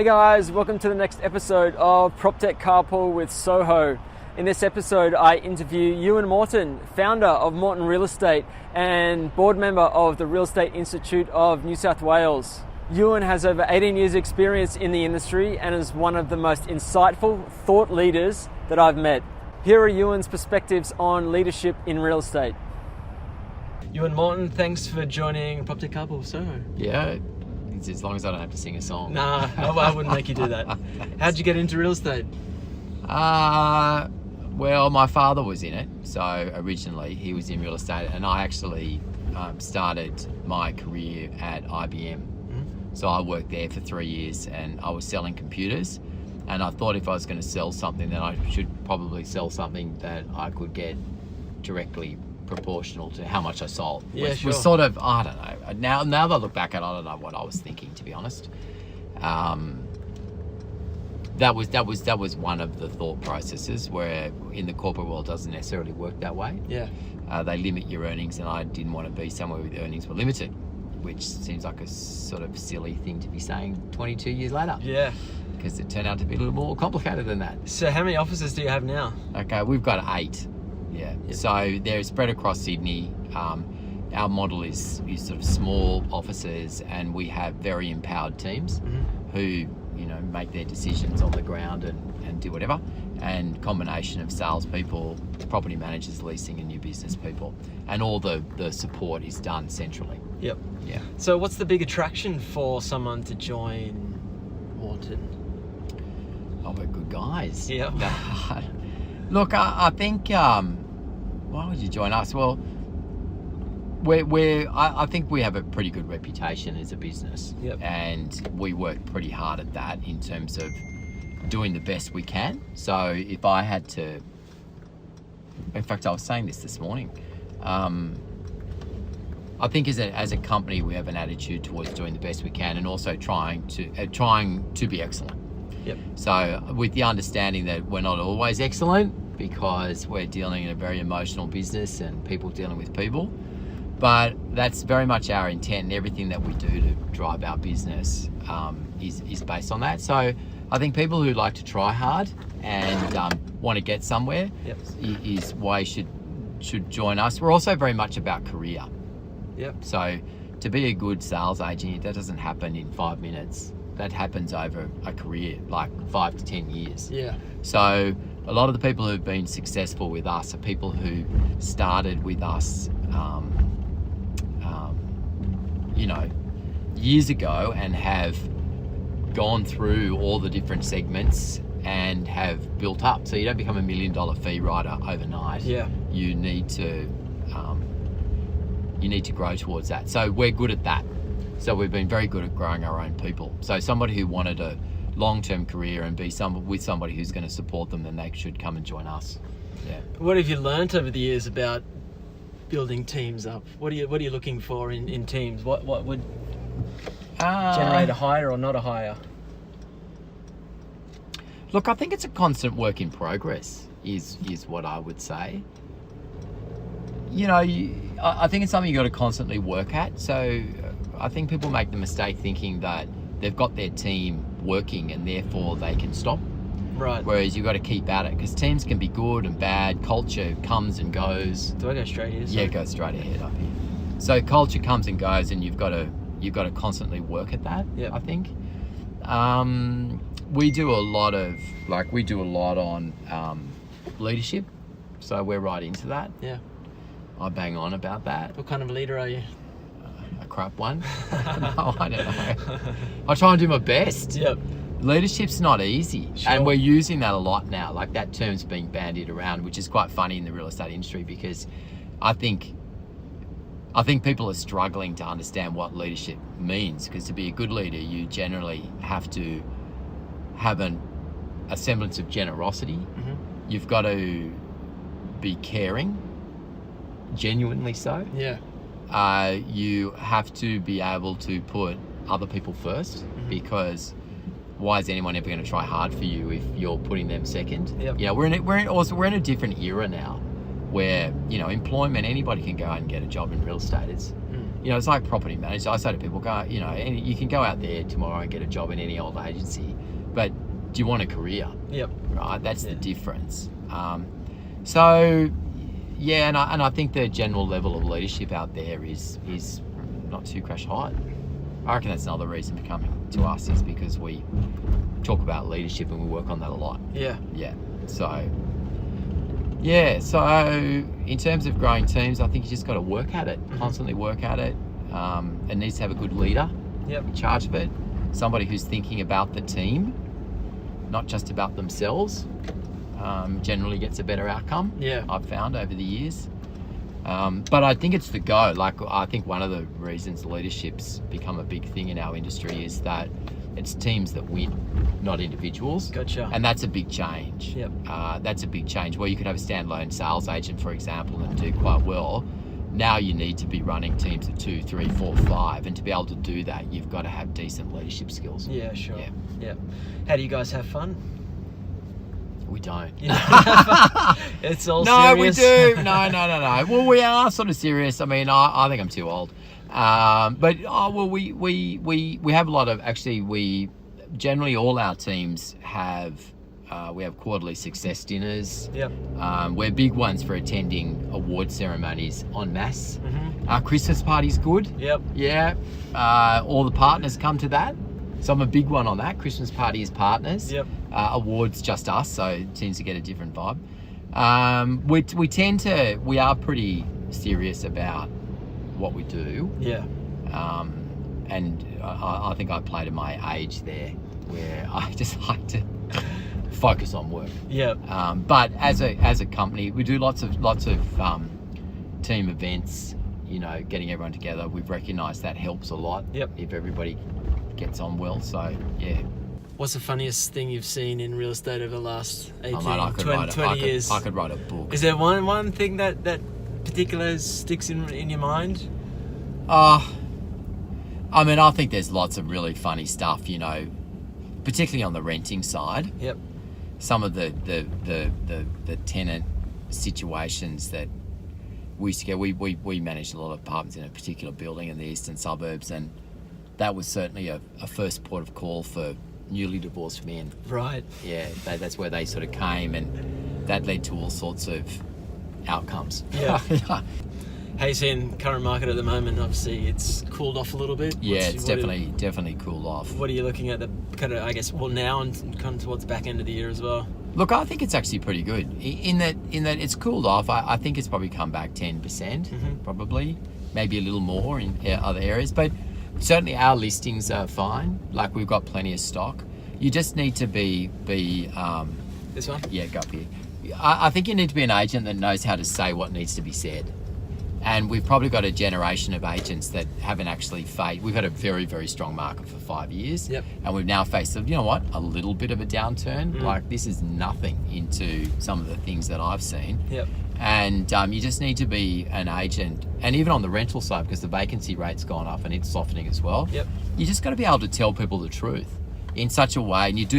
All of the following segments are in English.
Hey guys, welcome to the next episode of PropTech Carpool with SOHO. In this episode, I interview Ewan Morton, founder of Morton Real Estate and board member of the Real Estate Institute of New South Wales. Ewan has over 18 years experience in the industry and is one of the most insightful thought leaders that I've met. Here are Ewan's perspectives on leadership in real estate. Ewan Morton, thanks for joining PropTech Carpool with SOHO. Yeah, as long as I don't have to sing a song. Nah, I wouldn't make you do that. How'd you get into real estate? Well, my father was in it. So originally he was in real estate, and I actually started my career at IBM. Mm-hmm. So I worked there for 3 years and I was selling computers. And I thought if I was going to sell something, then I should probably sell something that I could get directly proportional to how much I sold. Yeah, sure. Was sort of, I don't know. Now that I look back at it, I don't know what I was thinking, to be honest. That was one of the thought processes where in the corporate world doesn't necessarily work that way. Yeah. They limit your earnings, and I didn't want to be somewhere where the earnings were limited, which seems like a sort of silly thing to be saying 22 years later. Yeah. Because it turned out to be a little more complicated than that. So how many offices do you have now? Okay, we've got 8. Yeah. Yep. So they're spread across Sydney. Our model is sort of small offices, and we have very empowered teams who make their decisions on the ground and do whatever. And combination of salespeople, property managers, leasing, and new business people, and all the support is done centrally. Yep. Yeah. So what's the big attraction for someone to join Morton? Oh, we're good guys. Yeah. Look, I think, why would you join us? Well, I think we have a pretty good reputation as a business. Yep. And we work pretty hard at that in terms of doing the best we can. So if I had to, in fact, I was saying this morning, I think as a company, we have an attitude towards doing the best we can and also trying to be excellent. Yep. So with the understanding that we're not always excellent because we're dealing in a very emotional business and people dealing with people, but that's very much our intent, and everything that we do to drive our business is based on that. So I think people who like to try hard and want to get somewhere is why you should join us. We're also very much about career. Yep. So to be a good sales agent, that doesn't happen in 5 minutes. That happens over a career, like 5 to 10 years. Yeah. So a lot of the people who've been successful with us are people who started with us, years ago and have gone through all the different segments and have built up. So you don't become $1 million fee writer overnight. Yeah. You need to grow towards that. So we're good at that. So we've been very good at growing our own people. So somebody who wanted a long-term career and be with somebody who's going to support them, then they should come and join us. Yeah. What have you learnt over the years about building teams up? What are you looking for in teams? What would generate a hire or not a hire? Look, I think it's a constant work in progress is what I would say. I think it's something you got to constantly work at. So I think people make the mistake thinking that they've got their team working and therefore they can stop. Right. Whereas you've got to keep at it, because teams can be good and bad. Culture comes and goes. Do I go straight here? Yeah, go straight ahead up here. So culture comes and goes, and you've got to constantly work at that. Yep. I think. We do a lot on leadership, so we're right into that. Yeah. I bang on about that. What kind of leader are you? A crap one. No, I don't know. I try and do my best. Yep. Leadership's not easy. Sure. And we're using that a lot now. Like, that term's being bandied around, which is quite funny in the real estate industry, because I think people are struggling to understand what leadership means, because to be a good leader, you generally have to have a semblance of generosity. Mm-hmm. You've got to be caring, genuinely so. Yeah. You have to be able to put other people first, because why is anyone ever going to try hard for you if you're putting them second? Yep. We're in a different era now, where employment, anybody can go out and get a job in real estate. It's like property managers. I say to people, you can go out there tomorrow and get a job in any old agency. but do you want a career? Yep. Right, that's the difference. So, yeah, and I think the general level of leadership out there is not too crash high. I reckon that's another reason for coming to us is because we talk about leadership and we work on that a lot. Yeah. Yeah. So, yeah. So, in terms of growing teams, I think you just got to work at it, constantly work at it. It needs to have a good leader in charge of it, somebody who's thinking about the team, not just about themselves. Generally gets a better outcome. Yeah. I've found over the years. But I think it's the go. Like, I think one of the reasons leadership's become a big thing in our industry is that it's teams that win, not individuals. Gotcha. And that's a big change. Yep. That's a big change where you could have a standalone sales agent, for example, and do quite well. Now you need to be running teams of 2, 3, 4, 5. And to be able to do that, you've got to have decent leadership skills. Yeah, sure. Yeah. Yeah. How do you guys have fun? We don't. It's all no, serious. we do. No. Well, we are sort of serious. I mean, I think I'm too old. But we have a lot of, actually, we generally all our teams have, we have quarterly success dinners. Yep. We're big ones for attending award ceremonies en masse. Mm-hmm. Our Christmas party's good. Yep. Yeah. All the partners come to that. So I'm a big one on that. Christmas party is partners. Yep. Awards just us, so it tends to get a different vibe. We are pretty serious about what we do. Yeah. And I think I play to my age there, where I just like to focus on work. Yeah. But as a company, we do lots of team events. You know, getting everyone together. We've recognised that helps a lot. Yep. If everybody gets on well. So yeah. What's the funniest thing you've seen in real estate over the last 18, I could 20 years? I could write a book. Is there one thing that particular sticks in your mind? I mean, I think there's lots of really funny stuff, you know, particularly on the renting side. Yep. Some of the tenant situations that we used to get. We managed a lot of apartments in a particular building in the eastern suburbs, and that was certainly a first port of call for newly divorced men. Right. Yeah, that's where they sort of came, and that led to all sorts of outcomes. Yeah. How you seeing current market at the moment? Obviously, it's cooled off a little bit. Yeah, it's definitely cooled off. What are you looking at the kind of, I guess, well now and kind of towards the back end of the year as well? Look, I think it's actually pretty good. In that it's cooled off. I think it's probably come back 10%, probably, maybe a little more in other areas, but certainly our listings are fine. Like, we've got plenty of stock. You just need to be This one? Yeah, go up here. I think you need to be an agent that knows how to say what needs to be said. And we've probably got a generation of agents that haven't actually faced. We've had a very, very strong market for 5 years. Yep. And we've now faced, you know what, a little bit of a downturn. Like, this is nothing into some of the things that I've seen. Yep. And you just need to be an agent. And even on the rental side, because the vacancy rate's gone up and it's softening as well. Yep. You just got to be able to tell people the truth in such a way. And if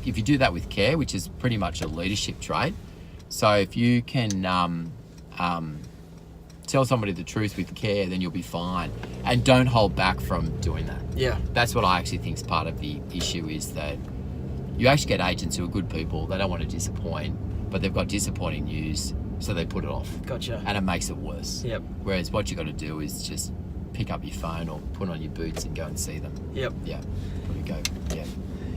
you do that with care, which is pretty much a leadership trait. So if you can tell somebody the truth with care, then you'll be fine. And don't hold back from doing that. Yeah. That's what I actually think is part of the issue, is that you actually get agents who are good people. They don't want to disappoint, but they've got disappointing news, so they put it off. Gotcha. And it makes it worse. Yep. Whereas what you got to do is just pick up your phone or put on your boots and go and see them. Yep. Yeah. There we go. Yeah.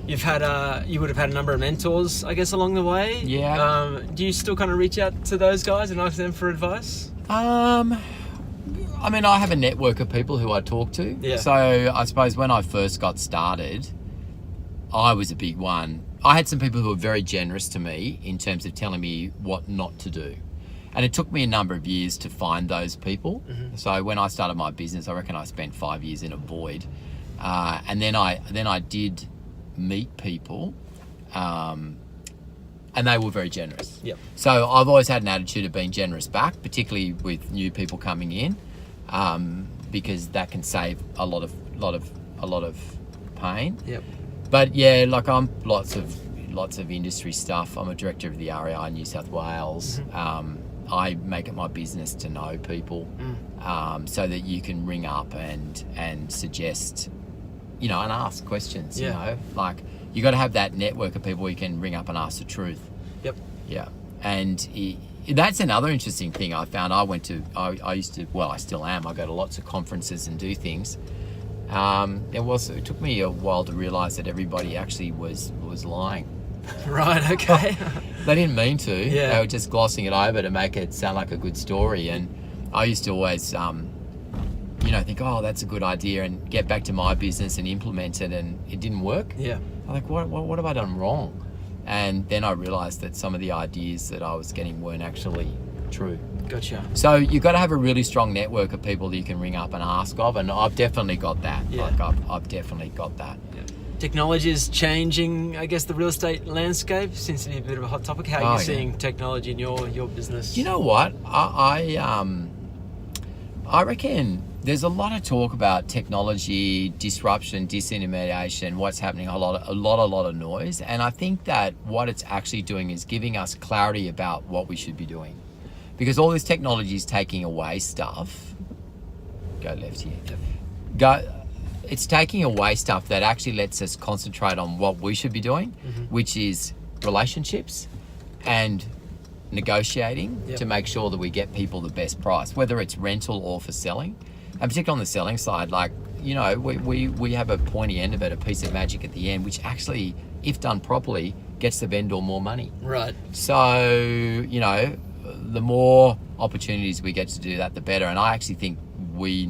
You would have had a number of mentors, I guess, along the way. Yeah. Do you still kind of reach out to those guys and ask them for advice? I mean, I have a network of people who I talk to. Yeah. So I suppose when I first got started, I was a big one. I had some people who were very generous to me in terms of telling me what not to do. And it took me a number of years to find those people. So when I started my business, I reckon I spent 5 years in a void. And then I did meet people, and they were very generous. Yep. So I've always had an attitude of being generous back, particularly with new people coming in, because that can save a lot of pain. Yep. But yeah, like, I'm lots of industry stuff. I'm a director of the REI New South Wales. I make it my business to know people, so that you can ring up and suggest, you know, and ask questions. You know, like, you got to have that network of people you can ring up and ask the truth. Yep. Yeah. And that's another interesting thing I found. I used to, well, I still am. I go to lots of conferences and do things. It took me a while to realize that everybody actually was lying. Right, okay. They didn't mean to. Yeah. They were just glossing it over to make it sound like a good story. And I used to always, think, oh, that's a good idea, and get back to my business and implement it, and it didn't work. Yeah. I'm like, what have I done wrong? And then I realized that some of the ideas that I was getting weren't actually true. Gotcha. So you've got to have a really strong network of people that you can ring up and ask of, and I've definitely got that. Yeah. Like I've definitely got that. Yeah. Technology is changing, I guess, the real estate landscape. Seems to be a bit of a hot topic. How are you seeing technology in your business? You know what? I reckon there's a lot of talk about technology disruption, disintermediation, what's happening, a lot of noise. And I think that what it's actually doing is giving us clarity about what we should be doing. Because all this technology is taking away stuff. Go left here. It's taking away stuff that actually lets us concentrate on what we should be doing, which is relationships and negotiating to make sure that we get people the best price, whether it's rental or for selling. And particularly on the selling side, like, we have a pointy end of it, a piece of magic at the end, which actually, if done properly, gets the vendor more money. Right. So, the more opportunities we get to do that, the better. And I actually think we're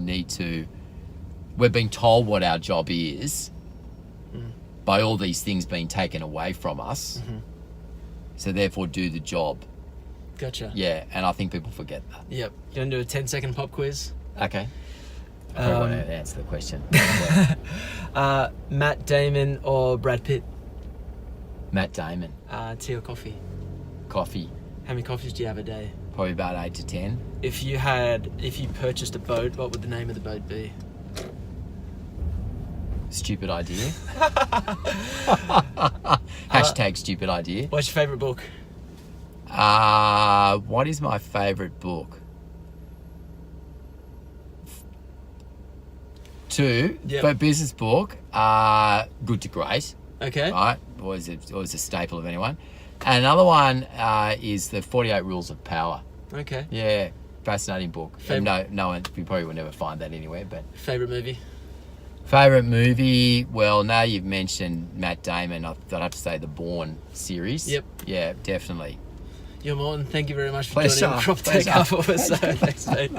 being told what our job is by all these things being taken away from us. So therefore do the job. Gotcha. Yeah, and I think people forget that. Yep. You want to do a 10-second pop quiz? Okay. I probably want to answer the question. Matt Damon or Brad Pitt? Matt Damon. Tea or coffee? Coffee. How many coffees do you have a day? Probably about 8 to 10. If you purchased a boat, what would the name of the boat be? Stupid idea. Hashtag stupid idea. What's your favourite book? What is my favourite book? 2. Yep. But business book, Good to Great. Okay. Right? Always a staple of anyone. And another one is The 48 Rules of Power. Okay. Yeah, fascinating book. No one, we probably will never find that anywhere. But favourite movie? Favourite movie? Well, now you've mentioned Matt Damon, I'd have to say the Bourne series. Yep. Yeah, definitely. Ewan Morton, thank you very much for Pleasure. joining the PropTech Carpool. Thanks, mate.